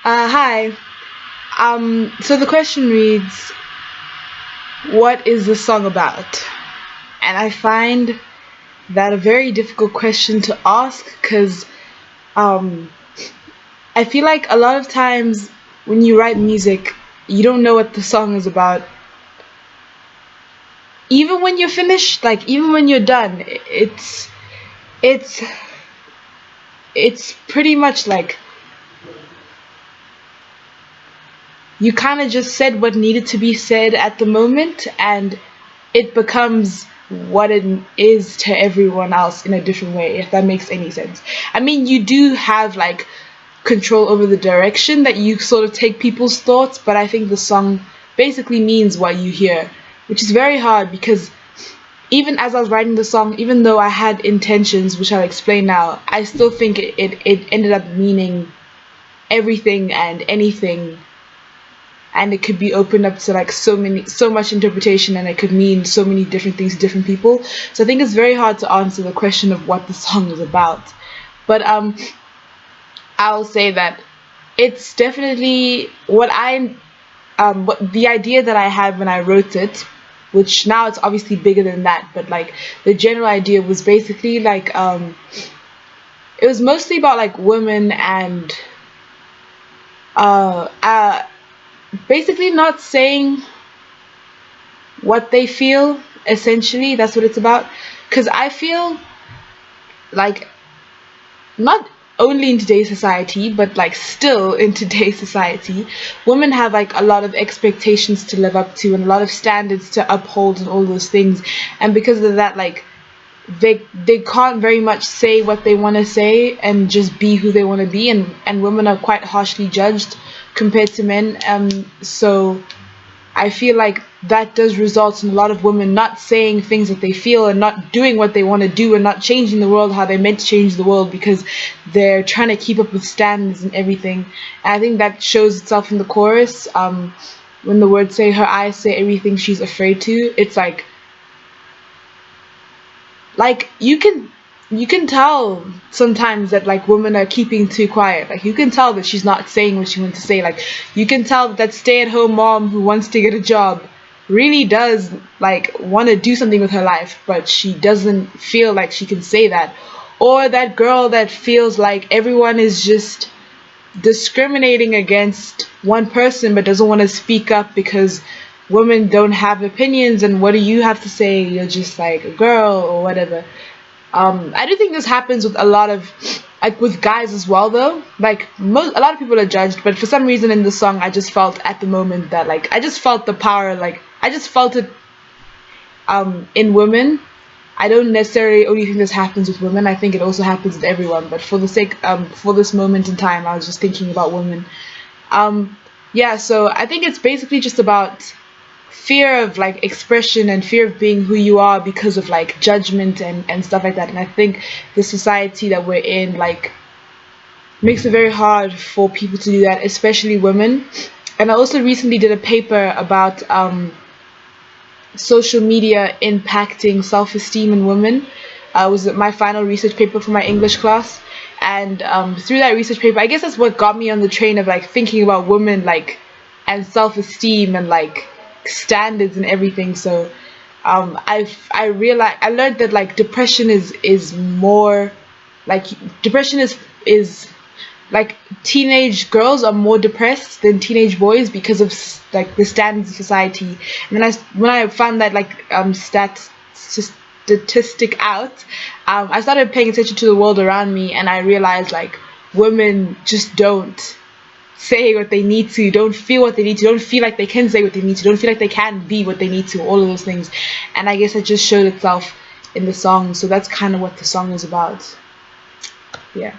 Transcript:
Hi. So the question reads, what is the song about? And I find that a very difficult question to ask because um, I feel like a lot of times when you write music, you don't know what the song is about. Even when you're finished, like even when you're done, it's it's pretty much like you kind of just said what needed to be said at the moment, and it becomes what it is to everyone else in a different way, if that makes any sense. I mean, you do have like control over the direction that you sort of take people's thoughts, but I think the song basically means what you hear, which is very hard because even as I was writing the song, even though I had intentions, which I'll explain now, I still think it ended up meaning everything and anything, and it could be opened up to like so much interpretation, and it could mean so many different things to different people. So I think it's very hard to answer the question of what the song is about. But I'll say that it's definitely what the idea that I had when I wrote it, which now it's obviously bigger than that, but like the general idea was basically like it was mostly about like women and uh, uh basically not saying what they feel. Essentially, that's what it's about. Because I feel like not only in today's society, but like still in today's society, women have like a lot of expectations to live up to and a lot of standards to uphold and all those things. And because of that, like they can't very much say what they want to say and just be who they want to be, and women are quite harshly judged compared to men. So I feel like that does result in a lot of women not saying things that they feel and not doing what they want to do and not changing the world how they meant to change the world because they're trying to keep up with standards and everything. And I think that shows itself in the chorus. When the words say her eyes say everything she's afraid to, it's like you can tell sometimes that like women are keeping too quiet. Like you can tell that she's not saying what she wants to say. Like you can tell that stay-at-home mom who wants to get a job really does like want to do something with her life, but she doesn't feel like she can say that. Or that girl that feels like everyone is just discriminating against one person but doesn't want to speak up because women don't have opinions, and what do you have to say? You're just like a girl or whatever. I do think this happens with a lot of like with guys as well though. Like a lot of people are judged, but for some reason in the song I just felt at the moment that like I just felt the power, like I just felt it in women. I don't necessarily only think this happens with women. I think it also happens with everyone. But for the sake for this moment in time, I was just thinking about women. Yeah, so I think it's basically just about fear of like expression and fear of being who you are because of like judgment and stuff like that. And I think the society that we're in like makes it very hard for people to do that, especially women. And I also recently did a paper about social media impacting self-esteem in women. Was my final research paper for my English class, and through that research paper, I guess that's what got me on the train of like thinking about women, like, and self-esteem and like standards and everything. So I learned that like depression is more like depression is like teenage girls are more depressed than teenage boys because of like the standards of society. And then when I found that like statistic out, I started paying attention to the world around me, and I realized like women just don't say what they need to, don't feel what they need to, don't feel like they can say what they need to, don't feel like they can be what they need to, all of those things. And I guess it just showed itself in the song. So that's kind of what the song is about. Yeah.